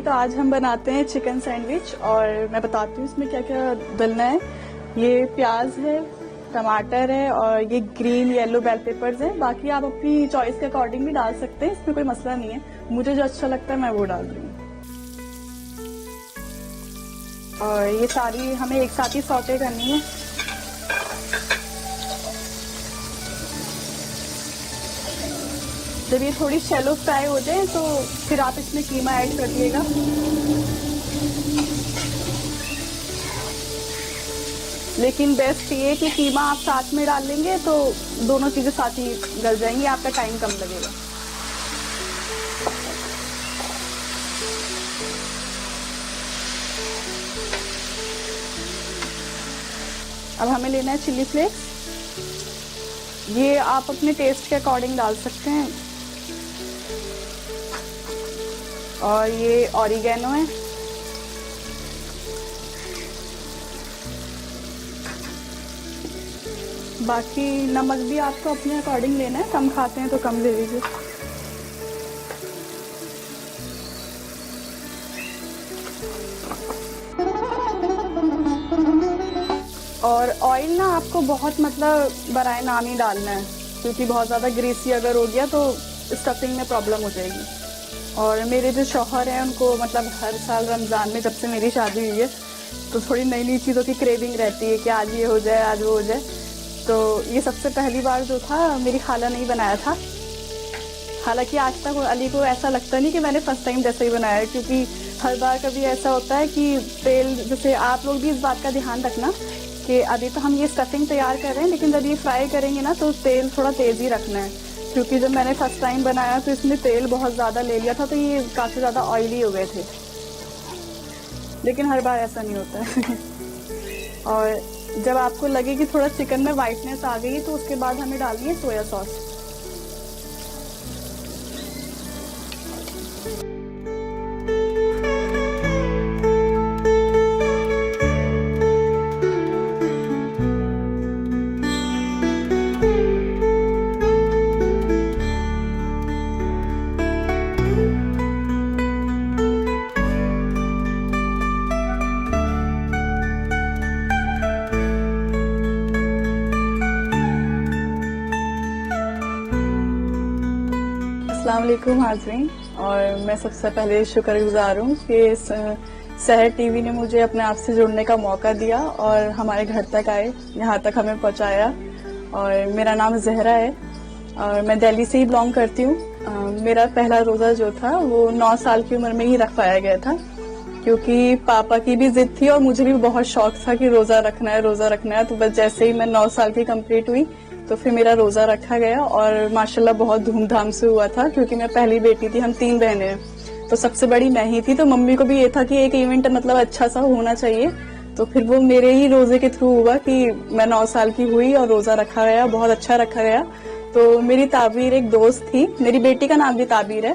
तो आज हम बनाते हैं चिकन सैंडविच और मैं बताती हूँ इसमें क्या क्या डलना है। ये प्याज है, टमाटर है और ये ग्रीन येलो बेल पेपर्स है। बाकी आप अपनी चॉइस के अकॉर्डिंग भी डाल सकते हैं, इसमें कोई मसला नहीं है। मुझे जो अच्छा लगता है मैं वो डाल दूँगी। और ये सारी हमें एक साथ ही सौटे करनी है। जब ये थोड़ी शैलो फ्राई हो जाए तो फिर आप इसमें कीमा ऐड कर दिएगा। लेकिन बेस्ट ये कि कीमा आप साथ में डाल लेंगे तो दोनों चीजें साथ ही गल जाएंगी, आपका टाइम कम लगेगा। अब हमें लेना है चिली फ्लेक्स। ये आप अपने टेस्ट के अकॉर्डिंग डाल सकते हैं। और ये ऑरिगेनो है। बाकी नमक भी आपको अपने अकॉर्डिंग लेना है, कम खाते हैं तो कम ले लीजिए। और ऑयल ना आपको बहुत मतलब बराए नाम ही डालना है, क्योंकि बहुत ज़्यादा ग्रीसी अगर हो गया तो स्टफिंग में प्रॉब्लम हो जाएगी। और मेरे जो शौहर हैं उनको मतलब हर साल रमज़ान में जब से मेरी शादी हुई है तो थोड़ी नई नई चीज़ों की क्रेविंग रहती है कि आज ये हो जाए आज वो हो जाए। तो ये सबसे पहली बार जो था मेरी खाला ने ही बनाया था। हालांकि आज तक अली को ऐसा लगता नहीं कि मैंने फर्स्ट टाइम जैसे ही बनाया है, क्योंकि हर बार कभी ऐसा होता है कि तेल, जैसे आप लोग भी इस बात का ध्यान रखना कि अभी तो हम ये स्टफिंग तैयार कर रहे हैं, लेकिन जब ये फ्राई करेंगे ना तो तेल थोड़ा तेज़ ही रखना है। क्योंकि जब मैंने फर्स्ट टाइम बनाया तो इसमें तेल बहुत ज़्यादा ले लिया था तो ये काफ़ी ज़्यादा ऑयली हो गए थे, लेकिन हर बार ऐसा नहीं होता है। और जब आपको लगे कि थोड़ा चिकन में वाइटनेस आ गई तो उसके बाद हमें डालनी है सोया सॉस। अस्सलाम वालेकुम हाज़रीन। और मैं सबसे पहले शुक्रगुजार हूँ कि सहर टीवी ने मुझे अपने आप से जुड़ने का मौका दिया और हमारे घर तक आए, यहाँ तक हमें पहुँचाया। और मेरा नाम ज़हरा है और मैं दिल्ली से ही बिलोंग करती हूँ। मेरा पहला रोज़ा जो था वो 9 साल की उम्र में ही रख पाया गया था, क्योंकि पापा की भी जिद थी और मुझे भी बहुत शौक था कि रोज़ा रखना है रोज़ा रखना है। तो बस जैसे ही मैं 9 साल की कंप्लीट हुई तो फिर मेरा रोज़ा रखा गया और माशाल्लाह बहुत धूमधाम से हुआ था, क्योंकि मैं पहली बेटी थी, हम 3 बहनें हैं तो सबसे बड़ी मैं ही थी। तो मम्मी को भी ये था कि एक इवेंट मतलब अच्छा सा होना चाहिए, तो फिर वो मेरे ही रोज़े के थ्रू हुआ कि मैं 9 साल की हुई और रोज़ा रखा गया, बहुत अच्छा रखा गया। तो मेरी ताबीर एक दोस्त थी, मेरी बेटी का नाम भी ताबीर है,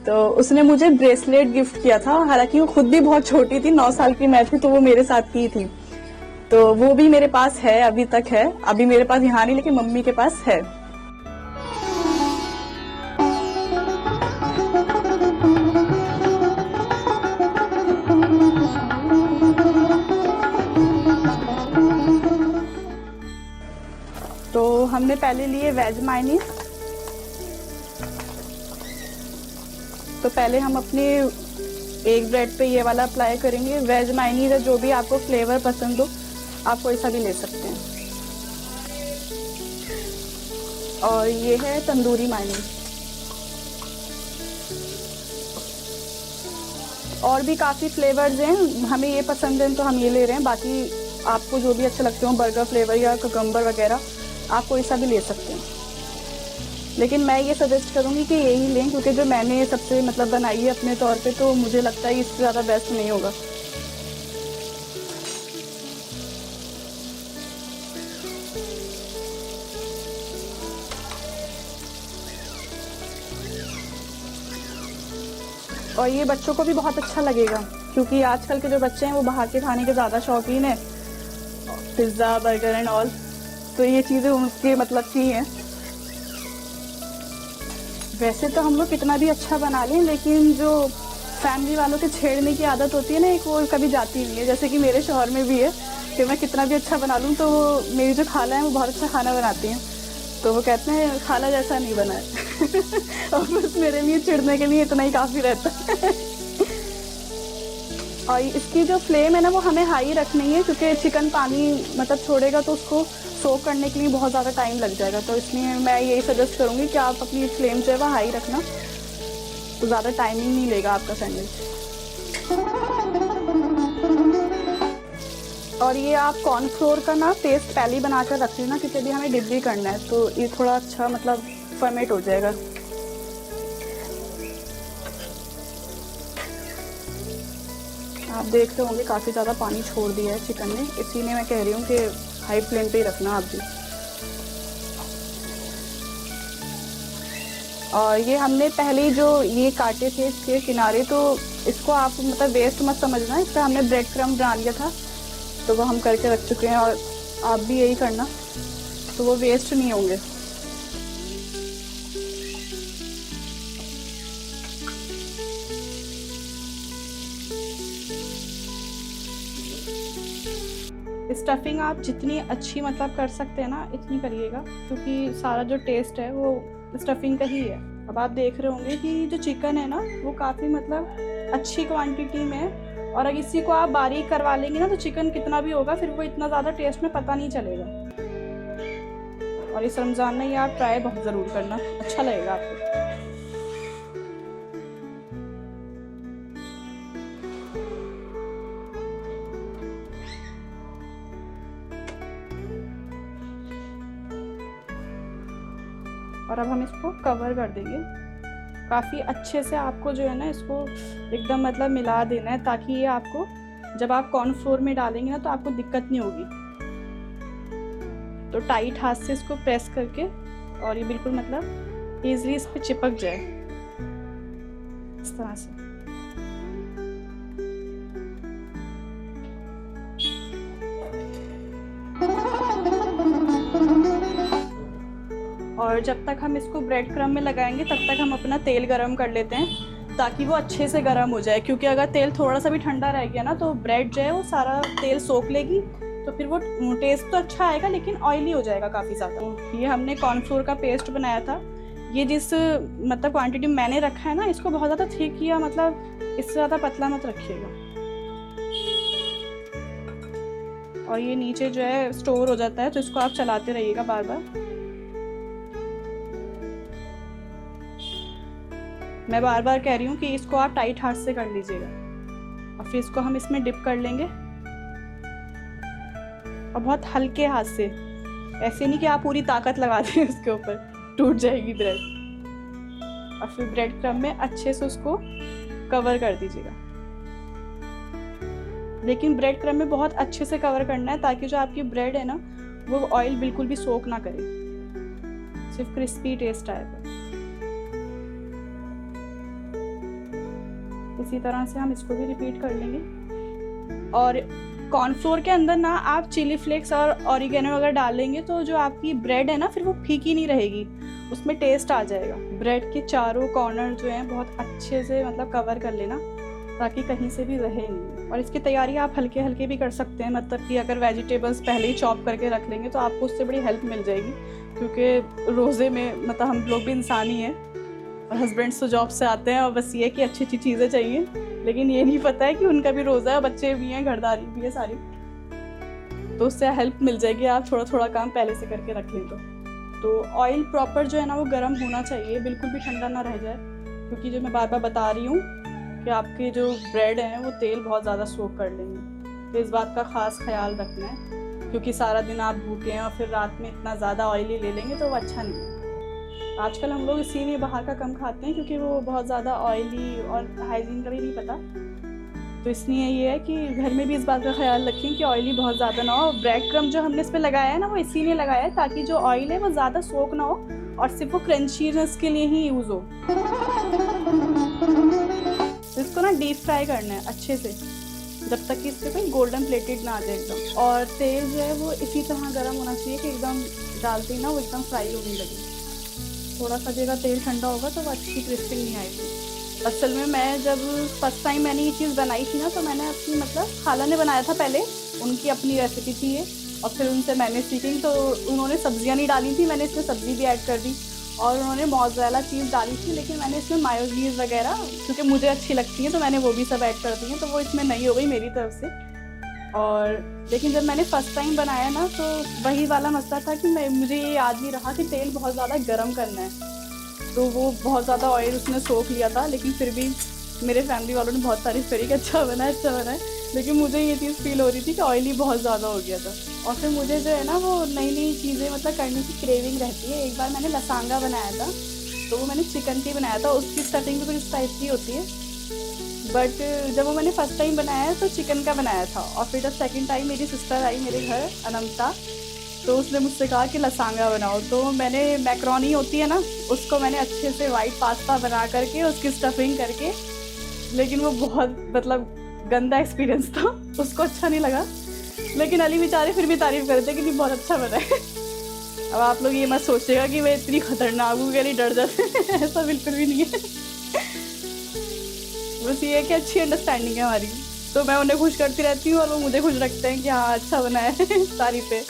तो उसने मुझे ब्रेसलेट गिफ्ट किया था। हालांकि वो खुद भी बहुत छोटी थी, 9 साल की मैं थी, तो वो मेरे साथ की थी। तो वो भी मेरे पास है, अभी तक है। अभी मेरे पास यहाँ नहीं, लेकिन मम्मी के पास है। तो हमने पहले लिए वेज मायनीज। तो पहले हम अपने एक ब्रेड पे ये वाला अप्लाई करेंगे। वेज मायनीज है, जो भी आपको फ्लेवर पसंद हो आप कोई सा भी ले सकते हैं। और ये है तंदूरी मायनीज। और भी काफ़ी फ्लेवर्स हैं, हमें ये पसंद है तो हम ये ले रहे हैं। बाकी आपको जो भी अच्छा लगते हो, बर्गर फ्लेवर या कुकम्बर वगैरह, आप कोई सा भी ले सकते हैं। लेकिन मैं ये सजेस्ट करूँगी कि यही लें, क्योंकि जो मैंने सबसे मतलब बनाई है अपने तौर पे, तो मुझे लगता है इससे ज़्यादा बेस्ट नहीं होगा। और ये बच्चों को भी बहुत अच्छा लगेगा, क्योंकि आजकल के जो बच्चे हैं वो बाहर के खाने के ज़्यादा शौकीन हैं, पिज़्ज़ा बर्गर एंड ऑल। तो ये चीज़ें उनके मतलब की हैं। वैसे तो हम लोग कितना भी अच्छा बना लें, लेकिन जो फैमिली वालों के छेड़ने की आदत होती है ना, एक वो कभी जाती नहीं है। जैसे कि मेरे शौहर में भी है कि मैं कितना भी अच्छा बना लूँ तो वो मेरी जो खाला है वो बहुत अच्छा खाना बनाती हैं, तो वो कहते हैं खाला जैसा नहीं बना है और बस मेरे लिए चिढ़ने के लिए इतना ही काफ़ी रहता है। और इसकी जो फ्लेम है ना वो हमें हाई रखनी है, क्योंकि चिकन पानी मतलब छोड़ेगा तो उसको सोक करने के लिए बहुत ज़्यादा टाइम लग जाएगा। तो इसलिए मैं यही सजेस्ट करूँगी कि आप अपनी फ्लेम जो है वो हाई रखना, तो ज़्यादा टाइमिंग नहीं लेगा आपका सैंडविच। और ये आप कॉर्नफ्लोर का ना पेस्ट पहले ही बना कर रख लेना, क्योंकि अभी हमें डिप भी करना है तो ये थोड़ा अच्छा मतलब फर्मेट हो जाएगा। आप देख रहे होंगे काफ़ी ज़्यादा पानी छोड़ दिया है चिकन ने, इसीलिए मैं कह रही हूँ कि हाई फ्लेम पे ही रखना आप भी। और ये हमने पहले ही जो ये काटे थे इसके किनारे, तो इसको आप मतलब वेस्ट मत समझना, इस पर हमने ब्रेड क्रम्ब बना लिया था तो वो हम करके रख चुके हैं, और आप भी यही करना तो वो वेस्ट नहीं होंगे। स्टफिंग आप जितनी अच्छी मतलब कर सकते हैं ना इतनी करिएगा, क्योंकि सारा जो टेस्ट है वो स्टफिंग का ही है। अब आप देख रहे होंगे कि जो चिकन है ना वो काफ़ी मतलब अच्छी क्वांटिटी में है, और अगर इसी को आप बारीक करवा लेंगे ना तो चिकन कितना भी होगा फिर वो इतना ज़्यादा टेस्ट में पता नहीं चलेगा। और इस रमज़ान में ये आप ट्राई बहुत ज़रूर करना, अच्छा लगेगा आपको। और अब हम इसको कवर कर देंगे। काफ़ी अच्छे से आपको जो है ना इसको एकदम मतलब मिला देना है, ताकि ये आपको जब आप कॉर्नफ्लोर में डालेंगे ना तो आपको दिक्कत नहीं होगी। तो टाइट हाथ से इसको प्रेस करके, और ये बिल्कुल मतलब ईज़िली इस पर चिपक जाए इस तरह से। और जब तक हम इसको ब्रेड क्रम्ब में लगाएंगे तब तक हम अपना तेल गरम कर लेते हैं, ताकि वो अच्छे से गरम हो जाए। क्योंकि अगर तेल थोड़ा सा भी ठंडा रह गया ना तो ब्रेड जो है वो सारा तेल सोख लेगी, तो फिर वो टेस्ट तो अच्छा आएगा लेकिन ऑयली हो जाएगा काफ़ी ज़्यादा। ये हमने कॉर्नफ्लोर का पेस्ट बनाया था, ये जिस मतलब क्वांटिटी मैंने रखा है ना इसको बहुत ज़्यादा थिक या मतलब इससे ज़्यादा पतला मत रखिएगा। और ये नीचे जो है स्टोर हो जाता है, तो इसको आप चलाते रहिएगा बार बार। मैं बार बार कह रही हूँ कि इसको आप टाइट हाथ से कर लीजिएगा। और फिर इसको हम इसमें डिप कर लेंगे, और बहुत हल्के हाथ से, ऐसे नहीं कि आप पूरी ताकत लगा दें उसके ऊपर, टूट जाएगी ब्रेड। और फिर ब्रेड क्रम्ब में अच्छे से उसको कवर कर दीजिएगा। लेकिन ब्रेड क्रम्ब में बहुत अच्छे से कवर करना है, ताकि जो आपकी ब्रेड है ना वो ऑयल बिल्कुल भी सोक ना करे, सिर्फ क्रिस्पी टेस्ट आएगा। इसी तरह से हम इसको भी रिपीट कर लेंगे। और कॉर्नफ्लोर के अंदर ना आप चिली फ्लेक्स और ऑरिगेनो वगैरह डालेंगे तो जो आपकी ब्रेड है ना फिर वो फीकी नहीं रहेगी, उसमें टेस्ट आ जाएगा। ब्रेड के चारों कॉर्नर जो हैं बहुत अच्छे से मतलब कवर कर लेना, ताकि कहीं से भी रहे नहीं। और इसकी तैयारी आप हल्के हल्के भी कर सकते हैं, मतलब कि अगर वेजिटेबल्स पहले ही चॉप करके रख लेंगे तो आपको उससे बड़ी हेल्प मिल जाएगी। क्योंकि रोज़े में मतलब हम लोग भी इंसान ही हैं, और हस्बैंड्स तो जॉब से आते हैं और बस ये कि अच्छी अच्छी चीज़ें चाहिए, लेकिन ये नहीं पता है कि उनका भी रोज़ा है, बच्चे भी हैं, घरदारी भी है सारी, तो उससे हेल्प मिल जाएगी। आप थोड़ा थोड़ा काम पहले से करके रख लें तो ऑयल प्रॉपर जो है ना वो गर्म होना चाहिए, बिल्कुल भी ठंडा ना रह जाए। क्योंकि जो मैं बार बार बता रही हूँ कि आपके जो ब्रेड हैं वो तेल बहुत ज़्यादा सोक कर लेंगे, तो इस बात का ख़ास ख्याल रखना है। क्योंकि सारा दिन आप भूखे हैं और फिर रात में इतना ज़्यादा ऑयली ले लेंगे तो वो अच्छा नहीं है। आजकल हम लोग इसीलिए बाहर का कम खाते हैं, क्योंकि वो बहुत ज़्यादा ऑयली और हाइजीन का भी नहीं पता। तो इसलिए ये है कि घर में भी इस बात का ख्याल रखें कि ऑयली बहुत ज़्यादा ना हो। ब्रेड क्रम्ब जो हमने इस पर लगाया है ना वो इसीलिए लगाया है ताकि जो ऑयल है वो ज़्यादा सोक ना हो, और सिर्फ वो क्रंचीनेस के लिए ही यूज़ हो। तो इसको ना डीप फ्राई करना है अच्छे से, जब तक कि इससे कोई गोल्डन प्लेटेड ना आ जाए एकदम। और तेल जो है वो इसी तरह गर्म होना चाहिए कि एकदम डालते ही ना वो एकदम फ्राई होने लगे। थोड़ा सा जगह तेल ठंडा होगा तो वो अच्छी क्रिस्पिंग नहीं आएगी। असल में मैं जब फर्स्ट टाइम मैंने ये चीज़ बनाई थी ना, तो मैंने अपनी मतलब खाला ने बनाया था पहले, उनकी अपनी रेसिपी थी ये, और फिर उनसे मैंने सीखी। तो उन्होंने सब्जियां नहीं डाली थी, मैंने इसमें सब्ज़ी भी ऐड कर दी, और उन्होंने मोज़रेला चीज़ डाली थी, लेकिन मैंने इसमें मायोनीज़ वगैरह क्योंकि मुझे अच्छी लगती है तो मैंने वो भी सब ऐड कर दी हैं, तो वो इसमें नहीं हो गई मेरी तरफ से। और लेकिन जब मैंने फ़र्स्ट टाइम बनाया ना, तो वही वाला मसला था कि मुझे ये याद नहीं रहा कि तेल बहुत ज़्यादा गर्म करना है, तो वो बहुत ज़्यादा ऑयल उसने सोख लिया था। लेकिन फिर भी मेरे फैमिली वालों ने बहुत तारीफ़ करी कि अच्छा बना है, लेकिन मुझे ये चीज़ फ़ील हो रही थी कि ऑयल ही बहुत ज़्यादा हो गया था। और फिर मुझे जो है ना, वो नई नई चीज़ें मतलब करने की क्रेविंग रहती है। एक बार मैंने लसांगा बनाया था, तो वो मैंने चिकन की बनाया था, उसकी स्टफिंग भी कुछ इस टाइप की होती है, बट जब वो मैंने फ़र्स्ट टाइम बनाया तो चिकन का बनाया था। और फिर जब सेकंड टाइम मेरी सिस्टर आई मेरे घर, अनंता, तो उसने मुझसे कहा कि लसांगा बनाओ। तो मैंने मैक्रोनी होती है ना, उसको मैंने अच्छे से वाइट पास्ता बना करके उसकी स्टफिंग करके, लेकिन वो बहुत मतलब गंदा एक्सपीरियंस था, उसको अच्छा नहीं लगा। लेकिन अली बेचारे फिर भी तारीफ़ कर रहे थे कि नहीं बहुत अच्छा बना है। अब आप लोग ये मत सोचिएगा कि मैं इतनी खतरनाक हूँ कि डर जाते ऐसा बिल्कुल भी नहीं है। बस ये है कि अच्छी अंडरस्टैंडिंग है हमारी, तो मैं उन्हें खुश करती रहती हूँ और वो मुझे खुश रखते हैं कि हाँ अच्छा बना है। तारीफ़ें,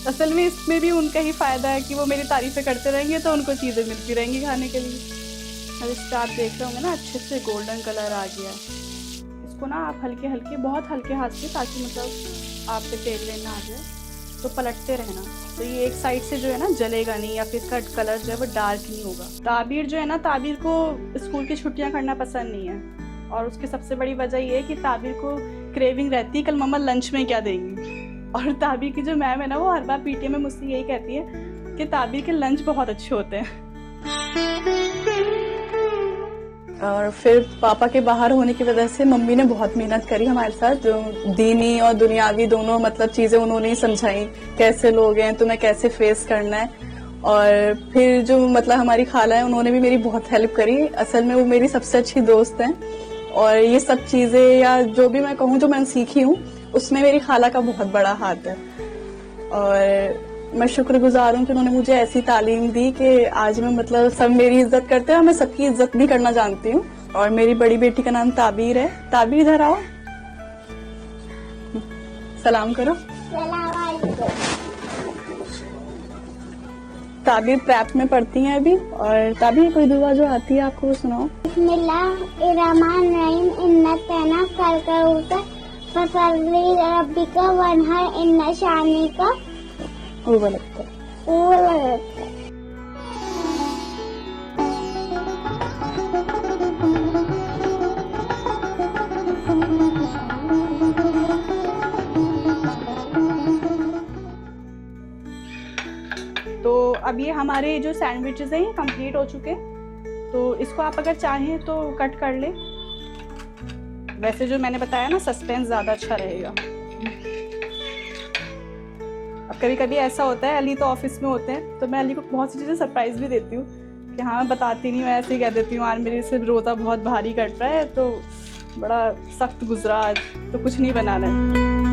असल में इसमें भी उनका ही फ़ायदा है कि वो मेरी तारीफ़ें करते रहेंगे तो उनको चीज़ें मिलती रहेंगी खाने के लिए। अब इस पर आप देख रहे होंगे ना, अच्छे से गोल्डन कलर आ गया है। इसको ना आप हल्के हल्के, बहुत हल्के हाथ से, ताकि मतलब आप पे तेल लेना आ जाए, तो पलटते रहना। तो ये एक साइड से जो है ना जलेगा नहीं, या फिर इसका कलर जो है वो डार्क नहीं होगा। ताबीर जो है ना, ताबीर को स्कूल की छुट्टियां करना पसंद नहीं है, और उसकी सबसे बड़ी वजह ये है कि ताबीर को क्रेविंग रहती है कल मम्मा लंच में क्या देंगी। और ताबीर की जो मैम है ना, वो हर बार पीटीए में मुझसे यही कहती है कि ताबीर के लंच बहुत अच्छे होते हैं। और फिर पापा के बाहर होने की वजह से मम्मी ने बहुत मेहनत करी हमारे साथ, जो दीनी और दुनियावी दोनों मतलब चीज़ें उन्होंने ही समझाई, कैसे लोग हैं तुम्हें कैसे फेस करना है। और फिर जो मतलब हमारी खाला है, उन्होंने भी मेरी बहुत हेल्प करी। असल में वो मेरी सबसे अच्छी दोस्त हैं, और ये सब चीज़ें या जो भी मैं कहूँ जो मैं सीखी हूँ, उसमें मेरी खाला का बहुत बड़ा हाथ है। और मैं शुक्रगुजार हूँ कि उन्होंने मुझे ऐसी तालीम दी कि आज मैं मतलब सब मेरी इज्जत करते हैं, और मैं सबकी इज्जत भी करना जानती हूँ। और मेरी बड़ी बेटी का नाम ताबीर है। ताबीर इधर आओ, सलाम करो। ताबीर प्रैप में पढ़ती हैं अभी। और ताबीर कोई दुआ जो आती है आपको वो सुनाओ। बिस्मिल्लाहिर्रहमानिर्रहीम इन्नतना कलकऊता फसल्ली रब्बिका वनहर इन्न शानिका वो लगता है। तो अब ये हमारे जो सैंडविचेस हैं ये कंप्लीट हो चुके, तो इसको आप अगर चाहें तो कट कर ले। वैसे जो मैंने बताया ना, सस्पेंस ज़्यादा अच्छा रहेगा। अब कभी कभी ऐसा होता है, अली तो ऑफिस में होते हैं, तो मैं अली को बहुत सी चीज़ें सरप्राइज भी देती हूँ कि हाँ मैं बताती नहीं हूँ, ऐसे ही कह देती हूँ यार मेरे से रोता बहुत भारी कट रहा है, तो बड़ा सख्त गुजरा आज, तो कुछ नहीं बनाना है।